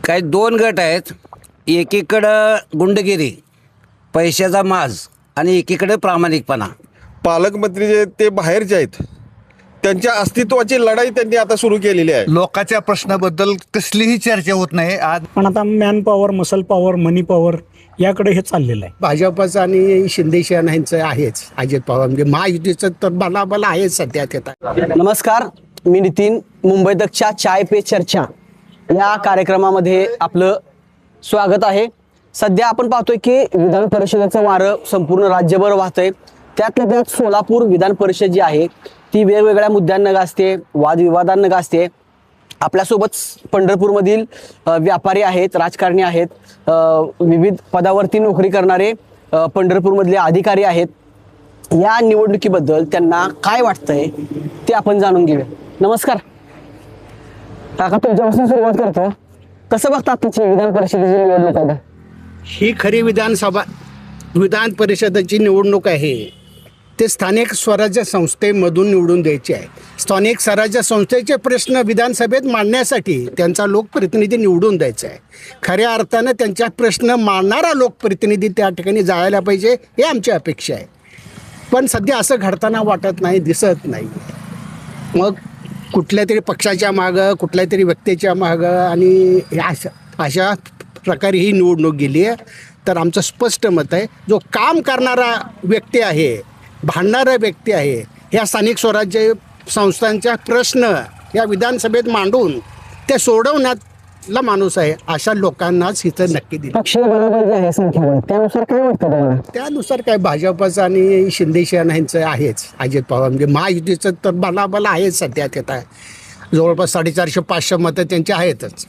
काही दोन गट आहेत. एकीकडं गुंडगिरी, पैशाचा माज आणि एकीकडे प्रामाणिकपणा. पालकमंत्री जे ते बाहेरचे आहेत त्यांच्या अस्तित्वाची लढाई त्यांनी आता सुरू केलेली आहे. लोकांच्या प्रश्नाबद्दल कसलीही चर्चा होत नाही. आज पण आता मॅन पॉवर, मसल पॉवर, मनी पॉवर याकडे हे चाललेलं आहे. भाजपचं आणि शिंदेशियान यांचं आहेच. अजित पवार म्हणजे महायुतीचं तर बलाबल आहेच सध्या तिथं. नमस्कार, मी नितीन. मुंबई तकच्या चाय पे चर्चा या कार्यक्रमामध्ये आपलं स्वागत आहे. सध्या आपण पाहतोय की विधान परिषदेचं वारं संपूर्ण राज्यभर वाहतंय. त्यातल्या त्यात सोलापूर विधान परिषद जी आहे ती वेगवेगळ्या मुद्द्यांना गाजते, वादविवादांना गाजते. आपल्यासोबत पंढरपूरमधील व्यापारी आहेत, राजकारणी आहेत, विविध पदावरती नोकरी करणारे पंढरपूरमधले अधिकारी आहेत. या निवडणुकीबद्दल त्यांना काय वाटतंय ते आपण जाणून घेऊया. नमस्कार काका, तुमच्यापासून सुरुवात करतो. कसं बघता आताची विधान परिषदेची निवडणूक आहे? ही खरी विधान परिषदेची निवडणूक आहे. ते स्थानिक स्वराज्य संस्थेमधून निवडून द्यायचे आहे. स्थानिक स्वराज्य संस्थेचे प्रश्न विधानसभेत मांडण्यासाठी त्यांचा लोकप्रतिनिधी निवडून द्यायचा आहे. खऱ्या अर्थानं त्यांच्या प्रश्न मांडणारा लोकप्रतिनिधी त्या ठिकाणी जायला पाहिजे, हे आमची अपेक्षा आहे. पण सध्या असं घडताना वाटत नाही, दिसत नाही. मग कुठल्या तरी पक्षाच्या मागं, कुठल्या तरी व्यक्तीच्या मागं आणि अशा प्रकारे ही निवडणूक गेली आहे. तर आमचं स्पष्ट मत आहे, जो काम करणारा व्यक्ती आहे, भांडणारा व्यक्ती आहे, ह्या स्थानिक स्वराज्य संस्थांच्या प्रश्न या विधानसभेत मांडून ते सोडवण्यातला माणूस आहे, अशा लोकांनाच इथं नक्की दिलं. पक्ष बरोबर आहे संख्याबळ, त्यानुसार काय वाटतं तुम्हाला? त्यानुसार काय भाजपचं आणि शिंदेशियान यांचं आहेच. अजित पवार म्हणजे महायुतीचं तर बलाबल आहेच सध्या तिथं. जवळपास 450-500 मतं त्यांची आहेतच.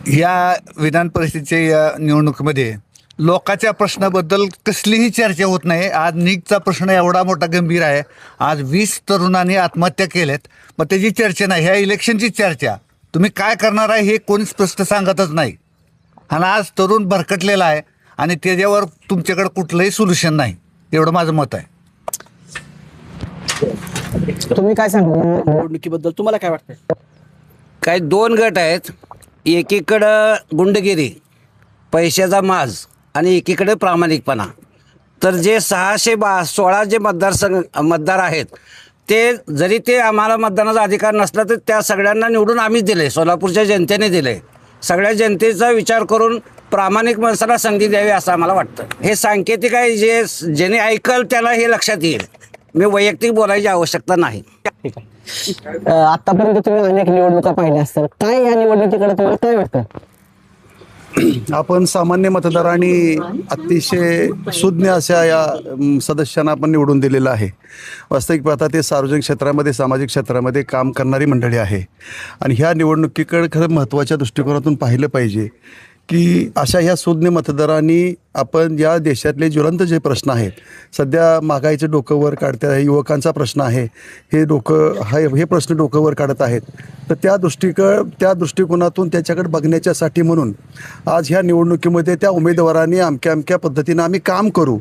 या विधान परिषदेच्या या निवडणुकीमध्ये लोकांच्या प्रश्नाबद्दल कसलीही चर्चा होत नाही. आज नीटचा प्रश्न एवढा मोठा गंभीर आहे. आज 20 तरुणांनी आत्महत्या केल्यात, मग त्याची चर्चा नाही. ह्या इलेक्शनची चर्चा. तुम्ही काय करणार आहे हे कोणी स्पष्ट सांगतच नाही. आणि आज तरुण भरकटलेला आहे आणि त्याच्यावर तुमच्याकडे कुठलंही सोल्युशन नाही. एवढं माझं मत आहे. तुम्ही काय सांगा निवडणुकीबद्दल? तुम्हाला काय वाटतं? काही दोन गट आहेत. एकीकडं गुंडगिरी, पैशाचा माज आणि एकीकडे प्रामाणिकपणा. तर जे 616 जे मतदार आहेत ते, जरी ते आम्हाला मतदानाचा अधिकार नसला तर त्या सगळ्यांना निवडून आम्हीच दिले, सोलापूरच्या जनतेने दिले. सगळ्या जनतेचा विचार करून प्रामाणिक माणसाला संधी द्यावी असं आम्हाला वाटतं. हे सांकेतिक आहे, ज्याने ऐकल त्याला हे लक्षात येईल. मी वैयक्तिक बोलायची आवश्यकता नाही. आतापर्यंत तुम्ही अनेक निवडणुका पाहिल्या असतात, काय या निवडणुकीकडे तुम्हाला काय वाटतं? आपण सामान्य मतदारांनी अतिशय सुज्ञ अशा या सदस्यांना आपण निवडून दिलेलं आहे. वास्तविक पाहता ते सार्वजनिक क्षेत्रामध्ये, सामाजिक क्षेत्रामध्ये काम करणारी मंडळी आहे. आणि ह्या निवडणुकीकडे खरं महत्त्वाच्या दृष्टिकोनातून पाहिलं पाहिजे की अशा ह्या सुज्ञ मतदारांनी आपण या देशातले ज्वलंत जे प्रश्न आहेत, सध्या महागाईचं डोकं वर काढत्या युवकांचा प्रश्न आहे, हे प्रश्न डोकं वर काढत आहेत. तर त्या दृष्टिकोनातून त्याच्याकडे बघण्याच्यासाठी म्हणून आज ह्या निवडणुकीमध्ये त्या उमेदवारांनी अमक्या पद्धतीनं आम्ही काम करू,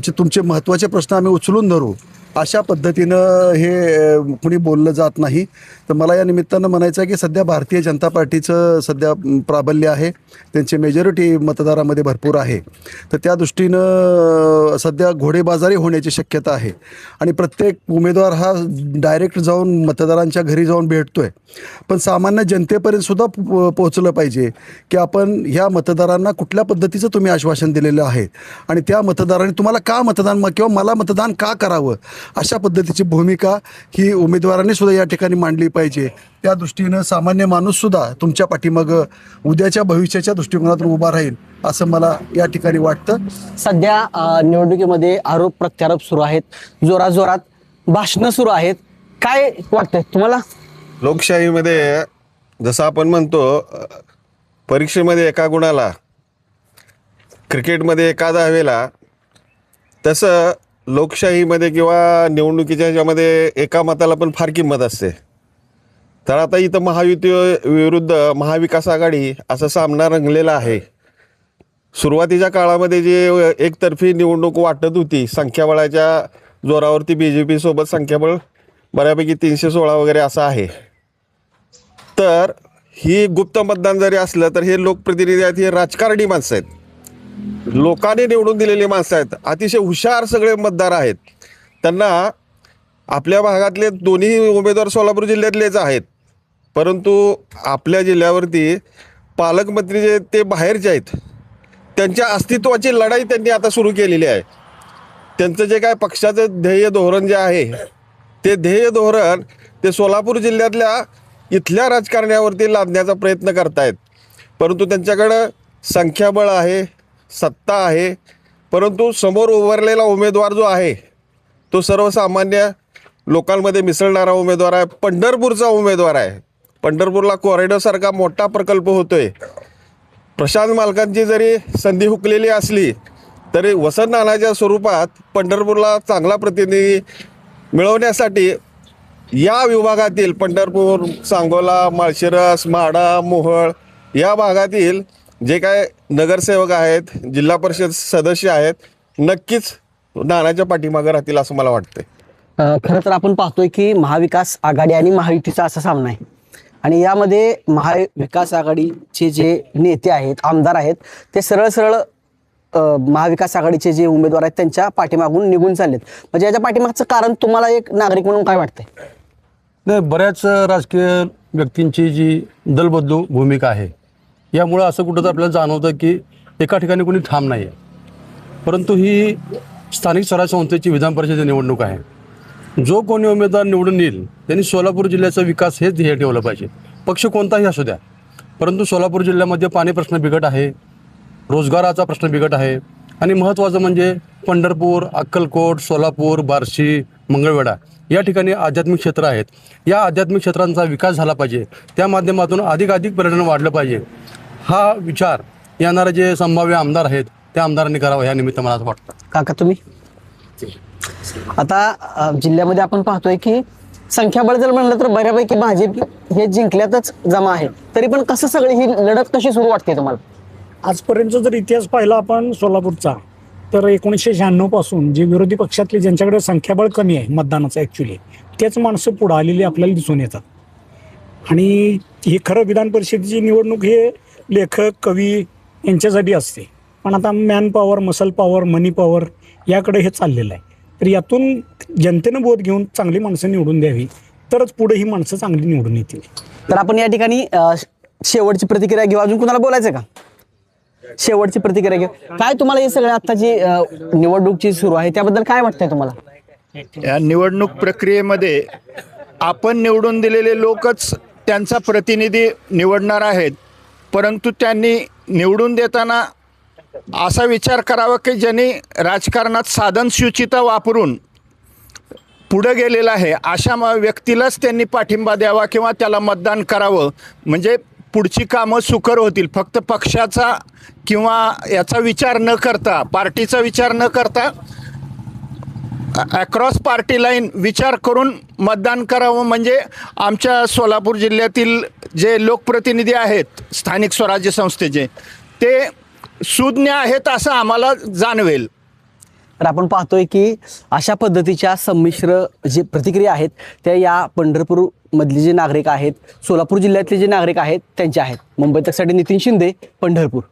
तुमचे महत्त्वाचे प्रश्न आम्ही उचलून धरू, अशा पद्धतीनं हे कुणी बोललं जात नाही. तर मला या निमित्तानं म्हणायचं आहे की सध्या भारतीय जनता पार्टीचं सध्या प्राबल्य आहे, त्यांची मेजॉरिटी मतदारामध्ये भरपूर आहे. तर त्या दृष्टीनं सध्या घोडेबाजारी होण्याची शक्यता आहे. आणि प्रत्येक उमेदवार हा डायरेक्ट जाऊन मतदारांच्या घरी जाऊन भेटतो आहे. पण सामान्य जनतेपर्यंत सुद्धा पोहोचलं पाहिजे की आपण ह्या मतदारांना कुठल्या पद्धतीचं तुम्ही आश्वासन दिलेलं आहे आणि त्या मतदारांनी तुम्हाला का मतदान किंवा मला मतदान का करावं, अशा पद्धतीची भूमिका ही उमेदवारांनी सुद्धा या ठिकाणी मांडली पाहिजे. त्या दृष्टीनं सामान्य माणूससुद्धा तुमच्या पाठीमागं उद्याच्या भविष्याच्या दृष्टिकोनातून उभा राहील असं मला या ठिकाणी वाटतं. सध्या निवडणुकीमध्ये आरोप प्रत्यारोप सुरू आहेत, जोरात भाषणं सुरू आहेत. काय वाटतंय तुम्हाला? लोकशाहीमध्ये जसं आपण म्हणतो, परीक्षेमध्ये एका गुणाला, क्रिकेटमध्ये एका धावेला, तसं लोकशाहीमध्ये किंवा निवडणुकीच्या ह्याच्यामध्ये एका मताला पण फार किंमत असते. तर आता इथं महायुती विरुद्ध महाविकास आघाडी असा सामना रंगलेला आहे. सुरुवातीच्या काळामध्ये जे एकतर्फी निवडणूक वाटत होती, संख्याबळाच्या जोरावरती BJP सोबत संख्याबळ बऱ्यापैकी 316 वगैरे असं आहे. तर ही गुप्त मतदान जरी असलं तर हे लोकप्रतिनिधी आहेत, हे राजकारणी माणसं आहेत, लोकांनी निवडून दिलेली माणसं आहेत, अतिशय हुशार सगळे मतदार आहेत. त्यांना आपल्या भागातले दोन्ही उमेदवार सोलापूर जिल्ह्यातलेच आहेत, परंतु आपल्या जिल्ह्यावरती पालकमंत्री जे ते बाहेरचे आहेत, त्यांच्या अस्तित्वाची लढाई त्यांनी आता सुरू केलेली आहे. त्यांचं जे काय पक्षाचं ध्येय धोरण जे आहे ते ध्येय धोरण ते सोलापूर जिल्ह्यातल्या इथल्या राजकारण्यावरती लादण्याचा प्रयत्न करतायत. परंतु त्यांच्याकडं संख्याबळ आहे, सत्ता आहे, परंतु समोर उभारलेला उमेदवार जो आहे तो सर्वसामान्य लोकांमध्ये मिसळणारा उमेदवार आहे. पंढरपूरचा उमेदवार आहे. पंढरपूरला कॉरिडॉरसारखा मोठा प्रकल्प होतोय. प्रशांत मालकांची जरी संधी हुकलेली असली तरी वसंत नानाच्या स्वरूपात पंढरपूरला चांगला प्रतिनिधी मिळवण्यासाठी या विभागातील पंढरपूर, सांगोला, माळशिरस, माढा, मोहोळ या भागातील जे काय नगरसेवक आहेत, जिल्हा परिषद सदस्य आहेत, नक्कीच नानाच्या पाठीमागे राहतील असं मला वाटतंय. खरं तर आपण पाहतोय की महाविकास आघाडी आणि महायुतीचा असा सामना आहे आणि यामध्ये महाविकास आघाडीचे जे नेते आहेत, आमदार आहेत, ते सरळ सरळ महाविकास आघाडीचे जे उमेदवार आहेत त्यांच्या पाठीमागून निघून चाललेत. म्हणजे याच्या पाठीमागचं कारण तुम्हाला एक नागरिक म्हणून काय वाटतंय? नाही, बऱ्याच राजकीय व्यक्तींची जी दलबदलू भूमिका आहे यामुळं असं कुठं तर आपल्याला जाणवतं की एका ठिकाणी कोणी ठाम नाही आहे. परंतु ही स्थानिक स्वराज्य संस्थेची विधान परिषद निवडणूक आहे. जो कोणी उमेदवार निवडून येईल त्यांनी सोलापूर जिल्ह्याचा विकास हेच ध्येय ठेवलं पाहिजे, पक्ष कोणताही असू द्या. परंतु सोलापूर जिल्ह्यामध्ये पाणी प्रश्न बिकट आहे, रोजगाराचा प्रश्न बिकट आहे आणि महत्त्वाचं म्हणजे पंढरपूर, अक्कलकोट, सोलापूर, बार्शी, मंगळवेढा या ठिकाणी आध्यात्मिक क्षेत्र आहेत. या आध्यात्मिक क्षेत्रांचा विकास झाला पाहिजे, त्या माध्यमातून अधिकाधिक पर्यटन वाढलं पाहिजे. हा विचार येणारे जे संभाव्य आमदार आहेत त्या आमदारांनी करावा या निमित्त मला असं वाटतं. काका तुम्ही? आता जिल्ह्यामध्ये आपण पाहतोय की संख्याबळ जर म्हणलं तर बऱ्यापैकी भाजप हे जिंकल्यातच जमा आहे. तरी पण कसं सगळी ही लढत कशी सुरू वाटते तुम्हाला? आजपर्यंत जर इतिहास पाहिला आपण सोलापूरचा तर 1996 पासून जे विरोधी पक्षातले ज्यांच्याकडे संख्याबळ कमी आहे मतदानाचं ॲक्च्युली तेच माणसं पुढं आलेली आपल्याला दिसून येतात. आणि ही खरं विधान परिषदेची निवडणूक हे लेखक, कवी यांच्यासाठी असते. पण आता मॅन पॉवर, मसल पॉवर, मनी पॉवर याकडे हे चाललेलं आहे. तर यातून जनतेनं बोध घेऊन चांगली माणसं निवडून द्यावी तरच पुढे ही माणसं चांगली निवडून येतील. तर आपण या ठिकाणी शेवटची प्रतिक्रिया घेऊ. अजून कुणाला बोलायचं का? शेवटची प्रतिक्रिया घेऊ. काय तुम्हाला हे सगळं आता जी निवडणूक सुरू आहे त्याबद्दल काय वाटतंय तुम्हाला? या निवडणूक प्रक्रियेमध्ये आपण निवडून दिलेले लोकच त्यांचा प्रतिनिधी निवडणार आहेत, परंतु त्यांनी निवडून देताना असा विचार करावा की ज्यांनी राजकारणात साधनसूचिता वापरून पुढे गेलेला आहे अशा व्यक्तीलाच त्यांनी पाठिंबा द्यावा किंवा त्याला मतदान करावं, म्हणजे पुढची कामं सुकर होतील. फक्त पक्षाचा किंवा याचा विचार न करता, पार्टीचा विचार न करता अक्रॉस पार्टी लाईन विचार करून मतदान करावं. म्हणजे आमच्या सोलापूर जिल्ह्यातील जे लोकप्रतिनिधी आहेत स्थानिक स्वराज्य संस्थेचे ते सुज्ञ आहेत असं आम्हाला जाणवेल. तर आपण पाहतोय की अशा पद्धतीच्या संमिश्र जे प्रतिक्रिया आहेत त्या या पंढरपूरमधले जे नागरिक आहेत, सोलापूर जिल्ह्यातले जे नागरिक आहेत त्यांचे आहेत. मुंबई तकसाठी नितीन शिंदे, पंढरपूर.